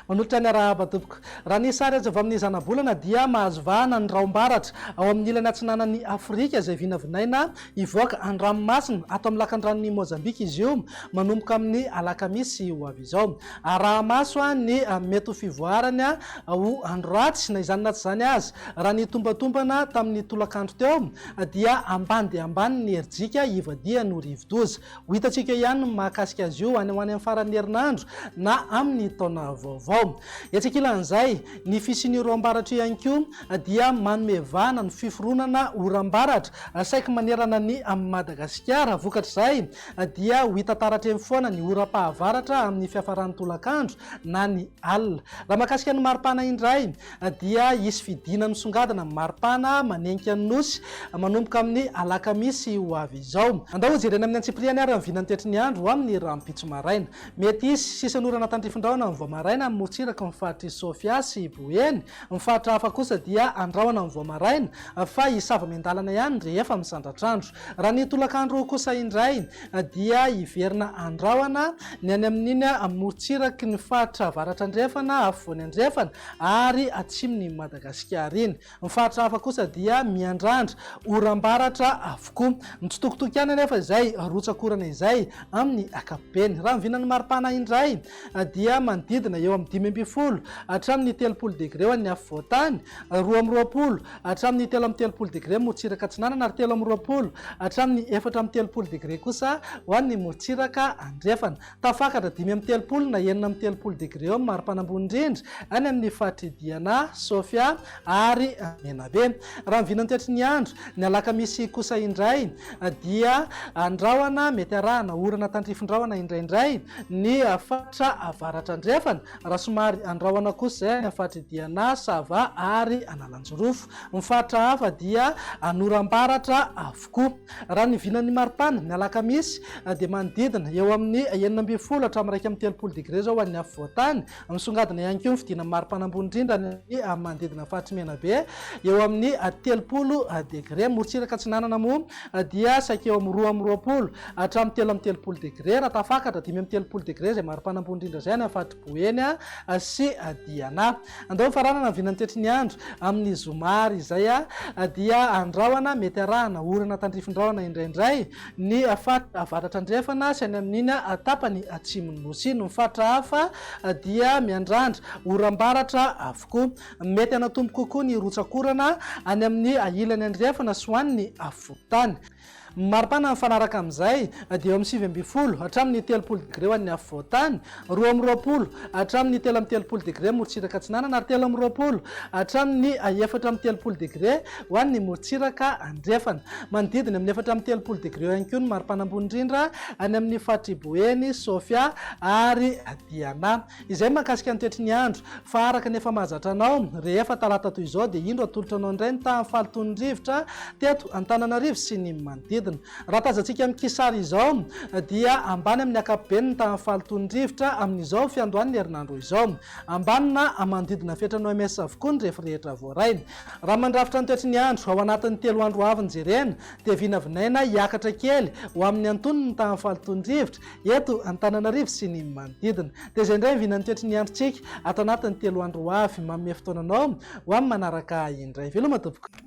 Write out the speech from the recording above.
Manolotra ny arahaba tompoko. Raha ny sary aza avy amin'ny zana-bolana dia mahazo vahana ny raom-baratra ao amin'ny ilany atsinanan'ny Afrika izay vinavinaina ivoaka an-dranomasina ato amin'ny lakan-dranon'ny Mozambika izy io manomboka amin'ny alakamisy ho avy izao. Arahamaso ny mety ho fivoarany ho andro ratsy na izany na tsy izany azy raha ny tombatombana tamin'ny tolakandro teo dia ambany dia ambany ny herijika ivadia no rivo-doza. Ho hitantsika ihany ny mahakasika azy io any ho any amin'ny faran'ny herinandro na amin'ny taona vaovao. Etsik'ilan'izay ny fisian'io roam-baratra ihany koa dia manome vahana ny fiforonana oram-baratra saika manerana ny amin'ny Madagasikara. Vokatr'izay dia ho hita taratra eny foana ny oram-pahavaratra amin'ny fiafaran'ny tolakandro na ny alina. Raha mahakasika ny maripana indray dia hisy fidina misongadina maripana manenika ny nosy manomboka amin'ny alakamisy ho avy izao. Andao jerena amin'ny antsipriany ary amin'ny vinany toetry ny andro amin'ny rahampitso maraina. Mety hisy sisan'orana tandrifindraona amin'ny voamaraina motsiraka ny fahatry Sofia sy Boeny. Ny fahatra hafa kosa dia andrahona amin'ny voamaraina fa hisava miandalana ihany rehefa misandratrandro. Raha ny tolakandro kosa indray dia hiverina andrahona ny any amin'iny motsiraky ny fahatra avaratra andrefana afovoany andrefana ary atsimon'ny Madagasikara iny. Ny fahatra hafa kosa dia miandrandra oram-baratra avokoa. Ny tsitokotoko ihany anefa izay rotsakorana izay amin'ny akapobeny. Raha mivinan'ny maripana indray dia manodidina eo amin'ny 5 hatramin'ny 30 degré ho an'ny afovoantany, 2 hatramin'ny 3 degré motsiraka atsinanana ary 3 hatramin'ny 4 degré kosa ho an'ny motsiraka andrefana. Tafakatra 5 na 9 degré eo maripana ambony indrindra any amin'ny fahatridiana Sofia ary Menabe. Raha mivinan'ny toetry ny andro ny alakamisy kosa indray dia andrahona mety arahana orana tandrifindrahona indraindray ny fahatra avaratra andrefana raha somary andrahona kosa izay ny fahatridiana Sava ary Analanjorofo. Ny fahatra hafa dia anoram-baratra avokoa. Raha ny vinan'ny maripana ny alakamisy dia manodidina eo amin'ny 9 hatramin'ny 30 degré zao an'ny afovoantany. Misongadina ihany koa ny fidinan'ny maripana ambony indrindra ny manodidina fahatry Menabe eo amin'ny 30 degré motsiraka atsinanana moa dia saika eo amin'ny 2 hatramin'ny 30 degré. Raha tafakatra 30 degré izay maripana ambony indrindra izay any fahatry Boeny sy Diana. Andao faranana vinan'ny toetry ny andro amin'ny zomary izay dia andrahona mety arahana orana tandrifindrahona indraindray ny fahatra avaratra andrefana sy any amin'iny tapany atsimon'ny nosy. Ny fahatra hafa dia miandrandra oram-baratra avokoa. Mety anatombo kokoa ny rotsakorana any amin'ny ilany andrefana sy ho an'ny afovoantany. Maripana mifanaraka amin'izay dia eo amin'ny 9 hatramin'ny 30 degré ho an'ny afovoantany, 2 hatramin'ny 3 degré motsiraka atsinanana ary 3 hatramin'ny 4 degré ho an'ny motsiraka andrefana. Manodidina amin'ny 4 degré ihany koa ny maripana ambony indrindra any amin'ny fahatry Boeny, Sofia ary Diana. Izay mahakasika ny toetry ny andro fa araka nefa mahazatra anao rehefa talata toy izao dia indro atolotra anao indray ny tamin'ny falitony rivotra teto Antananarivo sy ny manodidina. Raha tazantsika amin'ny kisary izao dia ambany amin'ny akapobeny ny tamin'ny falitony rivotra amin'izao fiandohan'ny herinandro izao. Ambanina manodidina fetrany OMS avokoa ny rehefa rehetra voaraina. Raha mandrafitra ny toetry ny andro ao anatin'ny 3 andro avy ny jerena dia vinavinaina hiakatra kely ho amin'ny antonony ny tamin'ny falitony rivotra eto Antananarivo sy ny manodidina. Dia izay indray vinan'ny toetry ny androntsika ato anatin'ny 3 andro avy manome fotoananao ho amin'ny manaraka indray. Veloma tompoko.